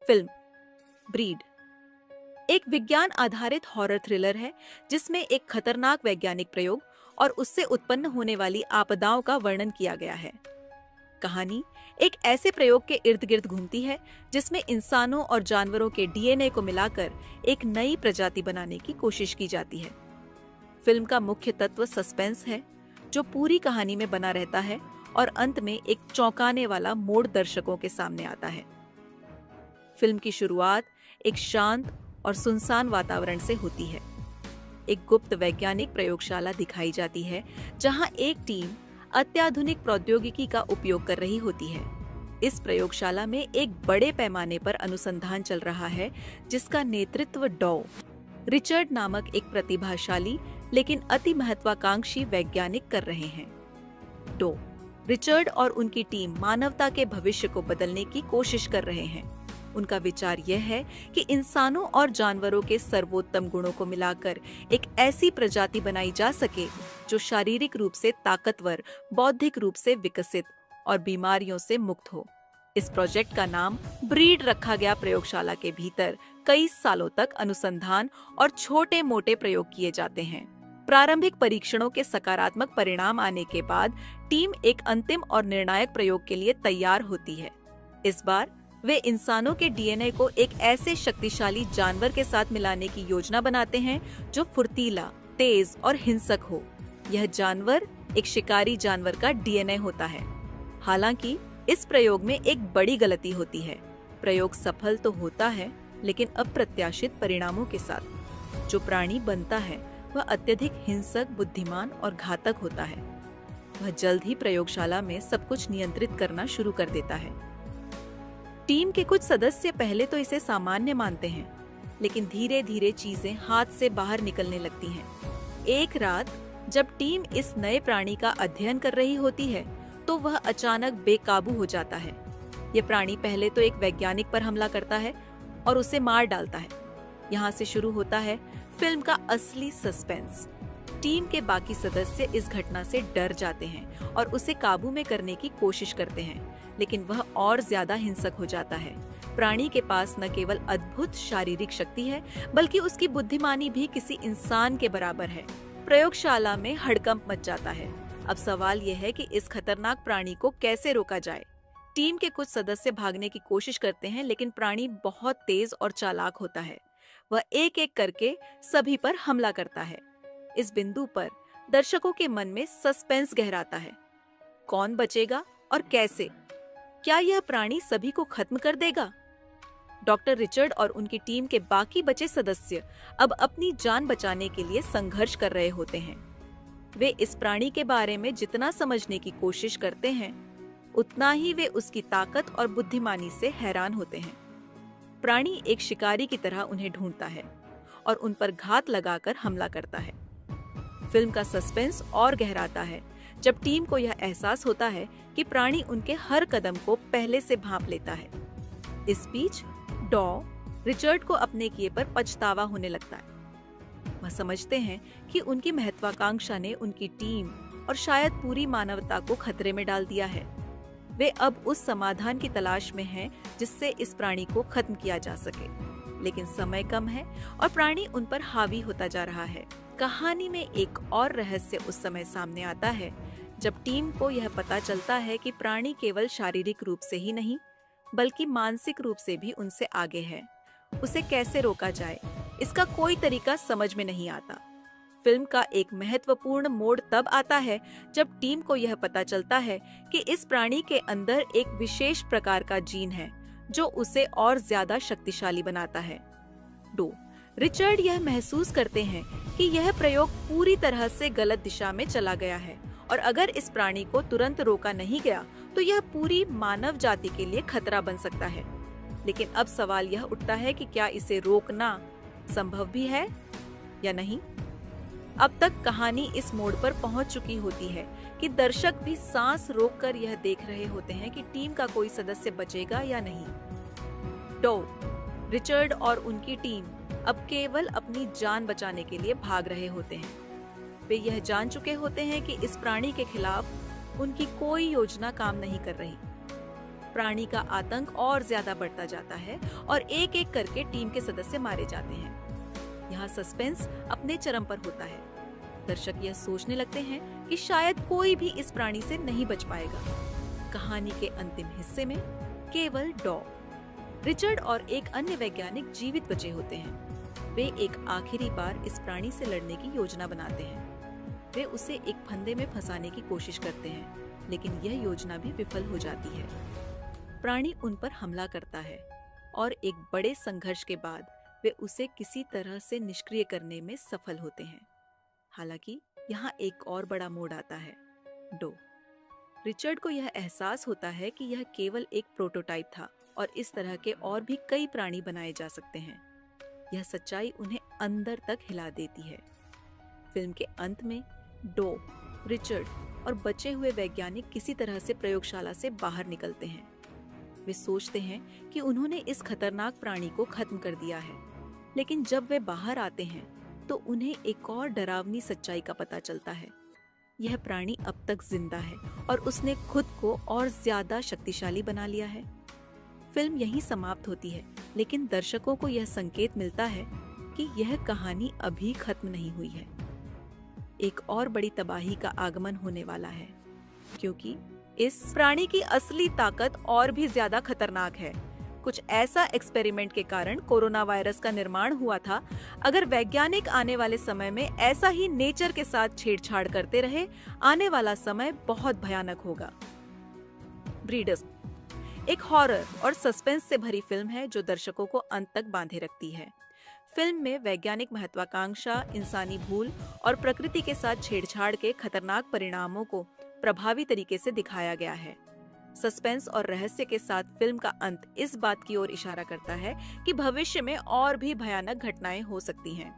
Film breed एक विज्ञान आधारित हॉरर थ्रिलर है जिसमें एक खतरनाक वैज्ञानिक प्रयोग और उससे उत्पन्न होने वाली आपदाओं का वर्णन किया गया है। कहानी एक ऐसे प्रयोग के इर्द गिर्द घूमती है जिसमें इंसानों और जानवरों के डीएनए को मिलाकर एक नई प्रजाति बनाने की कोशिश की जाती है। फिल्म का मुख्य तत्व सस्पेंस है जो पूरी कहानी में बना रहता है और अंत में एक चौंकाने वाला मोड़ दर्शकों के सामने आता है। फिल्म की शुरुआत एक शांत और सुनसान वातावरण से होती है। एक गुप्त वैज्ञानिक प्रयोगशाला दिखाई जाती है जहां एक टीम अत्याधुनिक प्रौद्योगिकी का उपयोग कर रही होती है। इस प्रयोगशाला में एक बड़े पैमाने पर अनुसंधान चल रहा है जिसका नेतृत्व डॉ रिचर्ड नामक एक प्रतिभाशाली लेकिन अति महत्वाकांक्षी वैज्ञानिक कर रहे हैं। डॉ रिचर्ड और उनकी टीम मानवता के भविष्य को बदलने की कोशिश कर रहे हैं। उनका विचार यह है कि इंसानों और जानवरों के सर्वोत्तम गुणों को मिलाकर एक ऐसी प्रजाति बनाई जा सके जो शारीरिक रूप से ताकतवर, बौद्धिक रूप से विकसित और बीमारियों से मुक्त हो। इस प्रोजेक्ट का नाम ब्रीड रखा गया। प्रयोगशाला के भीतर कई सालों तक अनुसंधान और छोटे मोटे प्रयोग किए जाते हैं। प्रारंभिक परीक्षणों के सकारात्मक परिणाम आने के बाद टीम एक अंतिम और निर्णायक प्रयोग के लिए तैयार होती है। इस बार वे इंसानों के डीएनए को एक ऐसे शक्तिशाली जानवर के साथ मिलाने की योजना बनाते हैं जो फुर्तीला, तेज और हिंसक हो। यह जानवर एक शिकारी जानवर का डीएनए होता है। हालांकि इस प्रयोग में एक बड़ी गलती होती है। प्रयोग सफल तो होता है लेकिन अप्रत्याशित परिणामों के साथ। जो प्राणी बनता है वह अत्यधिक हिंसक, बुद्धिमान और घातक होता है। वह जल्द ही प्रयोगशाला में सब कुछ नियंत्रित करना शुरू कर देता है। टीम के कुछ सदस्य पहले तो इसे सामान्य मानते हैं, लेकिन धीरे धीरे चीजें हाथ से बाहर निकलने लगती हैं। एक रात जब टीम इस नए प्राणी का अध्ययन कर रही होती है तो वह अचानक बेकाबू हो जाता है। यह प्राणी पहले तो एक वैज्ञानिक पर हमला करता है और उसे मार डालता है। यहाँ से शुरू होता है फिल्म का असली सस्पेंस। टीम के बाकी सदस्य इस घटना से डर जाते हैं और उसे काबू में करने की कोशिश करते हैं, लेकिन वह और ज्यादा हिंसक हो जाता है। प्राणी के पास न केवल अद्भुत शारीरिक शक्ति है बल्कि उसकी बुद्धिमानी भी किसी इंसान के बराबर है। प्रयोगशाला में हड़कंप मच जाता है। अब सवाल यह है कि इस खतरनाक प्राणी को कैसे रोका जाए। टीम के कुछ सदस्य भागने की कोशिश करते हैं, लेकिन प्राणी बहुत तेज और चालाक होता है। वह एक एक करके सभी पर हमला करता है। इस बिंदु पर दर्शकों के मन में सस्पेंस गहराता है। कौन बचेगा और कैसे? क्या यह प्राणी सभी को खत्म कर देगा? डॉक्टर रिचर्ड और उनकी टीम के बाकी बचे सदस्य अब अपनी जान बचाने के लिए संघर्ष कर रहे होते हैं। वे इस प्राणी के बारे में जितना समझने की कोशिश करते हैं, उतना ही वे उसकी ताकत और बुद्धिमानी से हैरान होते हैं। प्राणी एक शिकारी की तरह उन्हें ढूंढता है और उन पर घात लगाकर हमला करता है। फिल्म का सस्पेंस और गहराता है जब टीम को यह एहसास होता है कि प्राणी उनके हर कदम को पहले से भांप लेता है। इस बीच डॉ रिचर्ड को अपने किए पर पछतावा होने लगता है। वह समझते हैं कि उनकी महत्वाकांक्षा ने उनकी टीम और शायद पूरी मानवता को खतरे में डाल दिया है। वे अब उस समाधान की तलाश में हैं जिससे इस प्राणी को खत्म किया जा सके, लेकिन समय कम है और प्राणी उन पर हावी होता जा रहा है। कहानी में एक और रहस्य उस समय सामने आता है जब टीम को यह पता चलता है कि प्राणी केवल शारीरिक रूप से ही नहीं बल्कि मानसिक रूप से भी उनसे आगे है। उसे कैसे रोका जाए, इसका कोई तरीका समझ में नहीं आता। फिल्म का एक महत्वपूर्ण मोड़ तब आता है जब टीम को यह पता चलता है कि इस प्राणी के अंदर एक विशेष प्रकार का जीन है जो उसे और ज्यादा शक्तिशाली बनाता है। डॉ रिचर्ड यह महसूस करते हैं कि यह प्रयोग पूरी तरह से गलत दिशा में चला गया है और अगर इस प्राणी को तुरंत रोका नहीं गया तो यह पूरी मानव जाति के लिए खतरा बन सकता है। लेकिन अब सवाल यह उठता है कि क्या इसे रोकना संभव भी है या नहीं। अब तक कहानी इस मोड़ पर पहुंच चुकी होती है कि दर्शक भी सांस रोककर यह देख रहे होते हैं कि टीम का कोई सदस्य बचेगा या नहीं। डॉ रिचर्ड और उनकी टीम अब केवल अपनी जान बचाने के लिए भाग रहे होते हैं। वे यह जान चुके होते हैं कि इस प्राणी के खिलाफ उनकी कोई योजना काम नहीं कर रही। प्राणी का आतंक और ज्यादा बढ़ता जाता है और एक एक करके टीम के सदस्य मारे जाते हैं। यहाँ सस्पेंस अपने चरम पर होता है। दर्शक यह सोचने लगते हैं कि शायद कोई भी इस प्राणी से नहीं बच पाएगा। कहानी के अंतिम हिस्से में केवल डॉ, रिचर्ड और एक अन्य वैज्ञानिक जीवित बचे होते हैं। वे एक आखिरी बार इस प्राणी से लड़ने की योजना बनाते हैं। वे उसे एक फंदे में फंसाने की कोशिश करते हैं, लेकिन यह योजना भी विफल हो जाती है। प्राणी उन पर हमला करता है और एक बड़े संघर्ष के बाद वे उसे किसी तरह से निष्क्रिय करने में सफल होते हैं। हालांकि यहाँ एक और बड़ा मोड़ आता है। डो, रिचर्ड को यह एहसास होता है कि यह केवल एक प्रोटोटाइप था और इस तरह के और भी कई प्राणी बनाए जा सकते हैं। यह सच्चाई उन्हें अंदर तक हिला देती है। फिल्म के अंत में डो, रिचर्ड और बचे हुए वैज्ञानिक किसी तरह से प्रयोगशाला से बाहर निकलते हैं। वे सोचते हैं कि उन्होंने इस खतरनाक प्राणी को खत्म कर दिया है, लेकिन जब वे बाहर आते हैं तो उन्हें एक और डरावनी सच्चाई का पता चलता है। यह प्राणी अब तक जिंदा है और उसने खुद को और ज्यादा शक्तिशाली बना लिया है। फिल्म यहीं समाप्त होती है, लेकिन दर्शकों को यह संकेत मिलता है कि यह कहानी अभी खत्म नहीं हुई है। एक और बड़ी तबाही का आगमन होने वाला है, क्योंकि इस प्राणी की असली ताकत और भी ज्यादा खतरनाक है। कुछ ऐसा एक्सपेरिमेंट के कारण कोरोना वायरस का निर्माण हुआ था। अगर वैज्ञानिक आने वाले समय में ऐसा ही नेचर के साथ छेड़छाड़ करते रहे, आने वाला समय बहुत भयानक होगा। ब्रीडर्स एक हॉरर और सस्पेंस से भरी फिल्म है जो दर्शकों को अंत तक बांधे रखती है। फिल्म में वैज्ञानिक महत्वाकांक्षा, इंसानी भूल और प्रकृति के साथ छेड़छाड़ के खतरनाक परिणामों को प्रभावी तरीके से दिखाया गया है। सस्पेंस और रहस्य के साथ फिल्म का अंत इस बात की ओर इशारा करता है कि भविष्य में और भी भयानक घटनाएं हो सकती हैं।